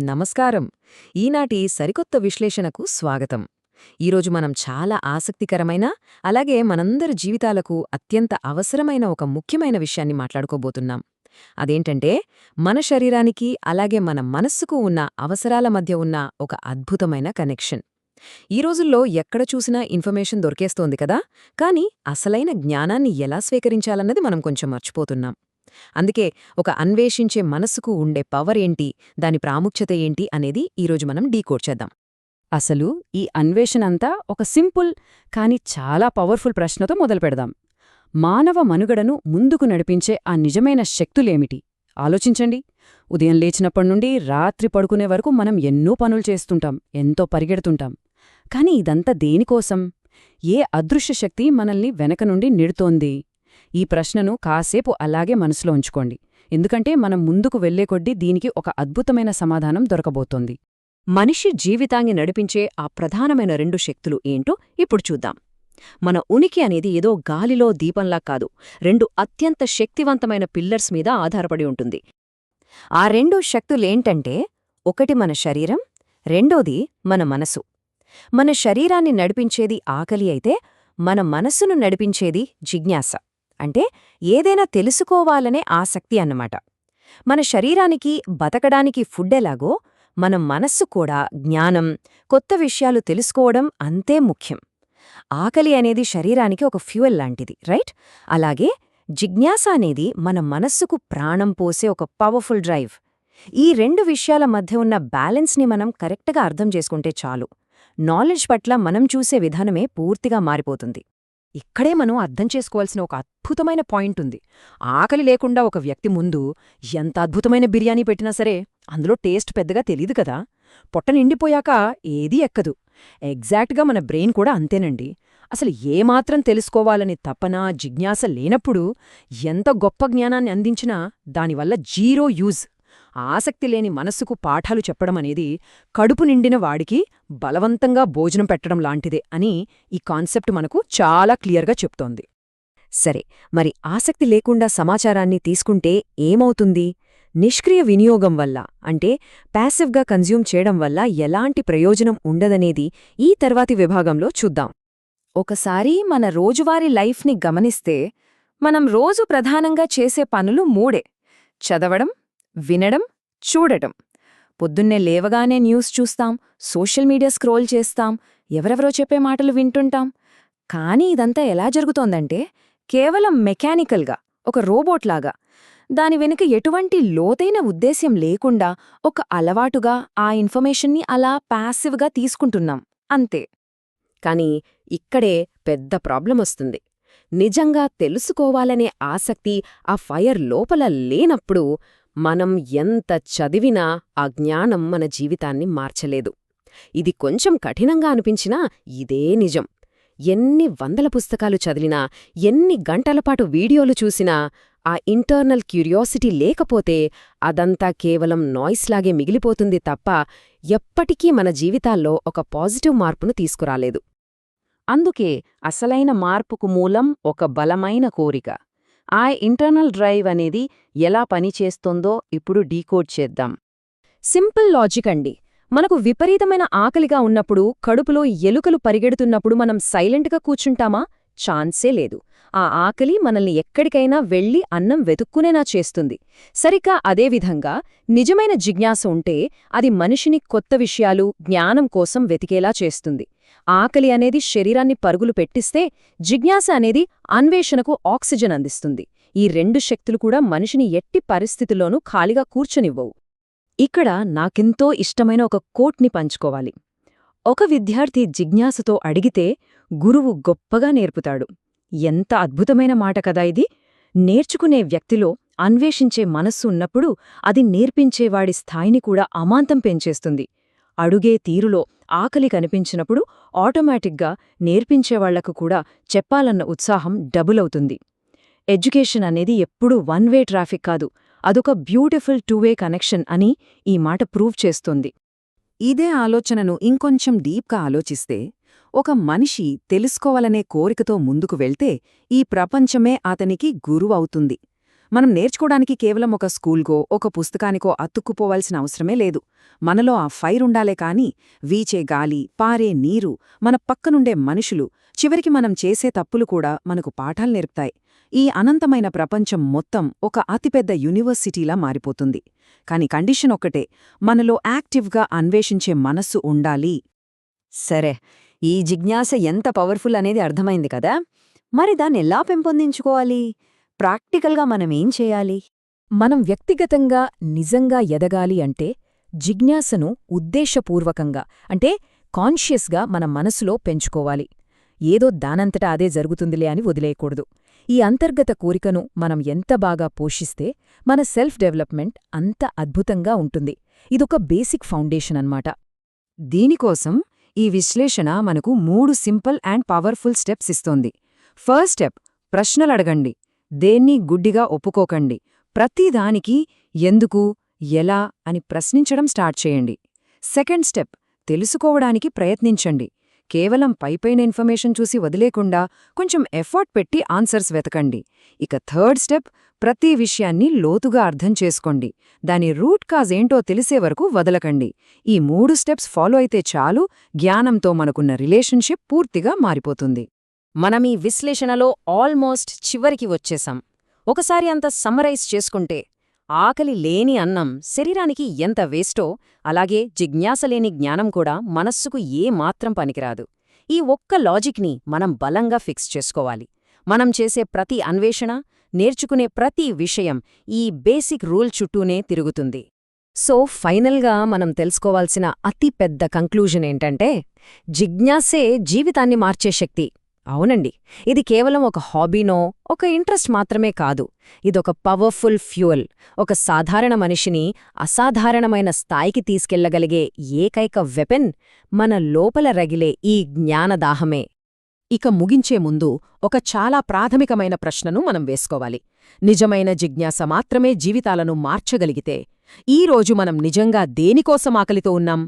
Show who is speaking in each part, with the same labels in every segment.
Speaker 1: నమస్కారం. ఈనాటి సరికొత్త విశ్లేషణకు స్వాగతం. ఈరోజు మనం చాలా ఆసక్తికరమైన, అలాగే మనందరి జీవితాలకు అత్యంత అవసరమైన ఒక ముఖ్యమైన విషయాన్ని మాట్లాడుకోబోతున్నాం. అదేంటంటే, మన శరీరానికి అలాగే మన మనస్సుకు ఉన్న అవసరాల మధ్య ఉన్న ఒక అద్భుతమైన కనెక్షన్. ఈ రోజుల్లో ఎక్కడ చూసినా ఇన్ఫర్మేషన్ దొరికేస్తోంది కదా, కానీ అసలైన జ్ఞానాన్ని ఎలా స్వీకరించాలన్నది మనం కొంచెం మర్చిపోతున్నాం. అందుకే ఒక అన్వేషించే మనసుకు ఉండే పవర్ ఏంటి, దాని ప్రాముఖ్యత ఏంటి అనేది ఈరోజు మనం డీకోడ్ చేద్దాం.
Speaker 2: అసలు ఈ అన్వేషణంతా ఒక సింపుల్ కాని చాలా పవర్ఫుల్ ప్రశ్నతో మొదలుపెడదాం. మానవ మనుగడను ముందుకు నడిపించే ఆ నిజమైన శక్తులేమిటి? ఆలోచించండి. ఉదయం లేచినప్పటినుండి రాత్రి పడుకునే వరకు మనం ఎన్నో పనులు చేస్తుంటాం, ఎంతో పరిగెడుతుంటాం. కాని ఇదంతా దేనికోసం? ఏ అదృశ్య శక్తి మనల్ని వెనక నుండి నిడుతోంది? ఈ ప్రశ్నను కాసేపు అలాగే మనసులో ఉంచుకోండి, ఎందుకంటే మనం ముందుకు వెళ్లే కొద్దీ దీనికి ఒక అద్భుతమైన సమాధానం దొరకబోతోంది.
Speaker 1: మనిషి జీవితాన్ని నడిపించే ఆ ప్రధానమైన రెండు శక్తులు ఏంటో ఇప్పుడు చూద్దాం. మన ఉనికి అనేది ఏదో గాలిలో దీపంలా కాదు, రెండు అత్యంత శక్తివంతమైన పిల్లర్స్ మీద ఆధారపడి ఉంటుంది. ఆ రెండు శక్తులేంటంటే, ఒకటి మన శరీరం, రెండోది మన మనసు. మన శరీరాన్ని నడిపించేది ఆకలి అయితే, మన మనస్సును నడిపించేది జిజ్ఞాస, అంటే ఏదైనా తెలుసుకోవాలనే ఆసక్తి అన్నమాట. మన శరీరానికి బతకడానికి ఫుడ్ ఎలాగో, మన మనస్సు కూడా జ్ఞానం, కొత్త విషయాలు తెలుసుకోవడం అంతే ముఖ్యం. ఆకలి అనేది శరీరానికి ఒక ఫ్యూయల్ లాంటిది, రైట్? అలాగే జిజ్ఞాస అనేది మన మనస్సుకు ప్రాణం పోసే ఒక పవర్ఫుల్ డ్రైవ్. ఈ రెండు విషయాల మధ్య ఉన్న బ్యాలెన్స్ని మనం కరెక్ట్గా అర్థం చేసుకుంటే చాలు, నాలెడ్జ్ పట్ల మనం చూసే విధానమే పూర్తిగా మారిపోతుంది. ఇక్కడే మనం అర్థం చేసుకోవాల్సిన ఒక అద్భుతమైన పాయింట్ ఉంది. ఆకలి లేకుండా ఒక వ్యక్తి ముందు ఎంత అద్భుతమైన బిర్యానీ పెట్టినా సరే అందులో టేస్ట్ పెద్దగా తెలీదు కదా. పొట్ట నిండిపోయాక ఏదీ ఎక్కదు. ఎగ్జాక్ట్గా మన బ్రెయిన్ కూడా అంతేనండి. అసలు ఏమాత్రం తెలుసుకోవాలని తపన, జిజ్ఞాస లేనప్పుడు ఎంత గొప్ప జ్ఞానాన్ని అందించినా దానివల్ల జీరో యూజ్. ఆసక్తి లేని మనస్సుకు పాఠాలు చెప్పడమనేది కడుపు నిండిన వాడికి బలవంతంగా భోజనం పెట్టడం లాంటిదే అని ఈ కాన్సెప్ట్ మనకు చాలా క్లియర్గా చెప్తోంది. సరే, మరి ఆసక్తి లేకుండా సమాచారాన్ని తీసుకుంటే ఏమవుతుంది? నిష్క్రియ వినియోగం వల్ల, అంటే ప్యాసివ్గా కన్జ్యూమ్ చేయడం వల్ల ఎలాంటి ప్రయోజనం ఉండదనేది ఈ తర్వాతి విభాగంలో చూద్దాం. ఒకసారి మన రోజువారీ లైఫ్ని గమనిస్తే, మనం రోజు ప్రధానంగా చేసే పనులు మూడే: చదవడం, వినడం, చూడటం. పొద్దున్నే లేవగానే న్యూస్ చూస్తాం, సోషల్ మీడియా స్క్రోల్ చేస్తాం, ఎవరెవరో చెప్పే మాటలు వింటుంటాం. కానీ ఇదంతా ఎలా జరుగుతోందంటే, కేవలం మెకానికల్గా, ఒక రోబోట్లాగా, దాని వెనుక ఎటువంటి లోతైన ఉద్దేశ్యం లేకుండా ఒక అలవాటుగా ఆ ఇన్ఫర్మేషన్ని అలా ప్యాసివ్గా తీసుకుంటున్నాం, అంతే. కానీ ఇక్కడే పెద్ద ప్రాబ్లమొస్తుంది. నిజంగా తెలుసుకోవాలనే ఆసక్తి ఆ ఫైర్ లోపల లేనప్పుడు మనం ఎంత చదివినా ఆ జ్ఞానం మన జీవితాన్ని మార్చలేదు. ఇది కొంచెం కఠినంగా అనిపించినా ఇదే నిజం. ఎన్ని వందల పుస్తకాలు చదివినా, ఎన్ని గంటలపాటు వీడియోలు చూసినా ఆ ఇంటర్నల్ క్యూరియాసిటీ లేకపోతే అదంతా కేవలం నాయిస్లాగే మిగిలిపోతుంది తప్ప ఎప్పటికీ మన జీవితాల్లో ఒక పాజిటివ్ మార్పును తీసుకురాలేదు. అందుకే అసలైన మార్పుకు మూలం ఒక బలమైన కోరిక. ఆ ఇంటర్నల్ డ్రైవ్ అనేది ఎలా పనిచేస్తోందో ఇప్పుడు డీకోడ్ చేద్దాం. సింపుల్ లాజిక్ అండి. మనకు విపరీతమైన ఆకలిగా ఉన్నప్పుడు, కడుపులో ఎలుకలు పరిగెడుతున్నప్పుడు మనం సైలెంట్గా కూర్చుంటామా? ఛాన్సే లేదు. ఆ ఆకలి మనల్ని ఎక్కడికైనా వెళ్లి అన్నం వెతుక్కునేనా చేస్తుంది. సరిగ్గా అదేవిధంగా నిజమైన జిజ్ఞాస ఉంటే అది మనిషిని కొత్త విషయాలు, జ్ఞానం కోసం వెతికేలా చేస్తుంది. ఆకలి అనేది శరీరాన్ని పరుగులు పెట్టిస్తే, జిజ్ఞాస అనేది అన్వేషణకు ఆక్సిజన్ అందిస్తుంది. ఈ రెండు శక్తులు కూడా మనిషిని ఎట్టి పరిస్థితుల్లోనూ ఖాళీగా కూర్చొనివ్వవు. ఇక్కడ నాకెంతో ఇష్టమైన ఒక కోట్ని పంచుకోవాలి. ఒక విద్యార్థి జిజ్ఞాసతో అడిగితే గురువు గొప్పగా నేర్పుతాడు. ఎంత అద్భుతమైన మాట కదా ఇది! నేర్చుకునే వ్యక్తిలో అన్వేషించే మనస్సు ఉన్నప్పుడు అది నేర్పించేవాడి స్థాయిని కూడా అమాంతం పెంచేస్తుంది. అడుగే తీరులో ఆకలి కనిపించినప్పుడు ఆటోమేటిక్గా నేర్పించేవాళ్లకు కూడా చెప్పాలన్న ఉత్సాహం డబుల్ అవుతుంది. ఎడ్యుకేషన్ అనేది ఎప్పుడూ వన్ వే ట్రాఫిక్ కాదు, అదొక బ్యూటిఫుల్ టూ-వే కనెక్షన్ అని ఈ మాట ప్రూవ్ చేస్తుంది. ఇదే ఆలోచనను ఇంకొంచెం డీప్గా ఆలోచిస్తే, ఒక మనిషి తెలుసుకోవాలనే కోరికతో ముందుకు వెళ్తే ఈ ప్రపంచమే అతనికి గురువు అవుతుంది.
Speaker 2: మనం నేర్చుకోవడానికి కేవలం ఒక స్కూల్కో ఒక పుస్తకానికో అతుక్కుపోవాల్సిన అవసరమే లేదు. మనలో ఆ ఫైర్ ఉండాలే కాని వీచే గాలి, పారే నీరు, మన పక్కనుండే మనుషులు, చివరికి మనం చేసే తప్పులు కూడా మనకు పాఠాలు నేర్పుతాయి. ఈ అనంతమైన ప్రపంచం మొత్తం ఒక అతిపెద్ద యూనివర్సిటీలా మారిపోతుంది. కాని కండిషన్ ఒక్కటే, మనలో యాక్టివ్గా అన్వేషించే మనస్సు ఉండాలి.
Speaker 1: సరే, ఈ జిజ్ఞాస ఎంత పవర్ఫుల్ అనేది అర్థమైంది కదా. మరి దాన్నెలా పెంపొందించుకోవాలి? ప్రాక్టికల్గా మనమేం చేయాలి?
Speaker 3: మనం వ్యక్తిగతంగా నిజంగా ఎదగాలి అంటే జిజ్ఞాసను ఉద్దేశపూర్వకంగా అంటే కాన్షియస్గా మన మనసులో పెంచుకోవాలి. ఏదో దానంతటా అదే జరుగుతుందిలే అని వదిలేయకూడదు. ఈ అంతర్గత కోరికను మనం ఎంత బాగా పోషిస్తే మన సెల్ఫ్ డెవలప్మెంట్ అంత అద్భుతంగా ఉంటుంది. ఇదొక బేసిక్ ఫౌండేషన్ అన్నమాట.
Speaker 1: దీనికోసం ఈ విశ్లేషణ మనకు 3 సింపుల్ అండ్ పవర్ఫుల్ స్టెప్స్ ఇస్తోంది. ఫస్ట్ స్టెప్, ప్రశ్నలడగండి. దేన్ని గుడ్డిగా ఒప్పుకోకండి. ప్రతిదానికి ఎందుకు, ఎలా అని ప్రశ్నించడం స్టార్ట్ చేయండి. సెకండ్ స్టెప్, తెలుసుకోవడానికి ప్రయత్నించండి. కేవలం పైపైన ఇన్ఫర్మేషన్ చూసి వదిలేకుండా కొంచెం ఎఫర్ట్ పెట్టి ఆన్సర్స్ వెతకండి. ఇక థర్డ్ స్టెప్, ప్రతి విషయాన్ని లోతుగా అర్థం చేసుకోండి. దాని రూట్ కాజ్ ఏంటో తెలిసే వరకు వదలకండి. ఈ 3 స్టెప్స్ ఫాలో అయితే చాలు, జ్ఞానంతో మనకున్న రిలేషన్షిప్ పూర్తిగా మారిపోతుంది.
Speaker 3: మనం ఈ విశ్లేషణలో ఆల్మోస్ట్ చివరికి వచ్చేశాం. ఒకసారి అంత సమ్మరైజ్ చేసుకుంటే, ఆకలి లేని అన్నం శరీరానికి ఎంత వేస్టో, అలాగే జిజ్ఞాసలేని జ్ఞానం కూడా మనస్సుకు ఏమాత్రం పనికిరాదు. ఈ ఒక్క లాజిక్ని మనం బలంగా ఫిక్స్ చేసుకోవాలి. మనం చేసే ప్రతి అన్వేషణ, నేర్చుకునే ప్రతి విషయం ఈ బేసిక్ రూల్ చుట్టూనే తిరుగుతుంది.
Speaker 1: సో ఫైనల్గా మనం తెలుసుకోవాల్సిన అతి పెద్ద కంక్లూజన్ ఏంటంటే, జిజ్ఞాసే జీవితాన్ని మార్చే శక్తి. అవునండి, ఇది కేవలం ఒక హాబీనో ఒక ఇంట్రెస్ట్ మాత్రమే కాదు. ఇదొక పవర్ఫుల్ ఫ్యూయల్, ఒక సాధారణ మనిషిని అసాధారణమైన స్థాయికి తీసుకెళ్లగలిగే ఏకైక వెపన్ మన లోపల రగిలే ఈ జ్ఞానదాహమే.
Speaker 3: ఇక ముగించే ముందు ఒక చాలా ప్రాథమికమైన ప్రశ్నను మనం వేసుకోవాలి. నిజమైన జిజ్ఞాస మాత్రమే జీవితాలను మార్చగలిగితే, ఈరోజు మనం నిజంగా దేనికోసం ఆకలితో ఉన్నాం?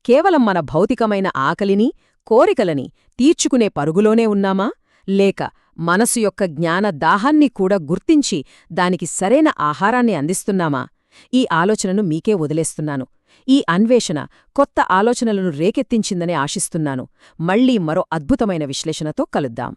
Speaker 3: కేవలం మన భౌతికమైన ఆకలిని, కోరికలని తీర్చుకునే పరుగులోనే ఉన్నామా? లేక మనసు యొక్క జ్ఞాన దాహాన్ని కూడా గుర్తించి దానికి సరైన ఆహారాన్ని అందిస్తున్నామా? ఈ ఆలోచనను మీకే వదిలేస్తున్నాను. ఈ అన్వేషణ కొత్త ఆలోచనలను రేకెత్తించిందని ఆశిస్తున్నాను. మళ్లీ మరో అద్భుతమైన విశ్లేషణతో కలుద్దాం.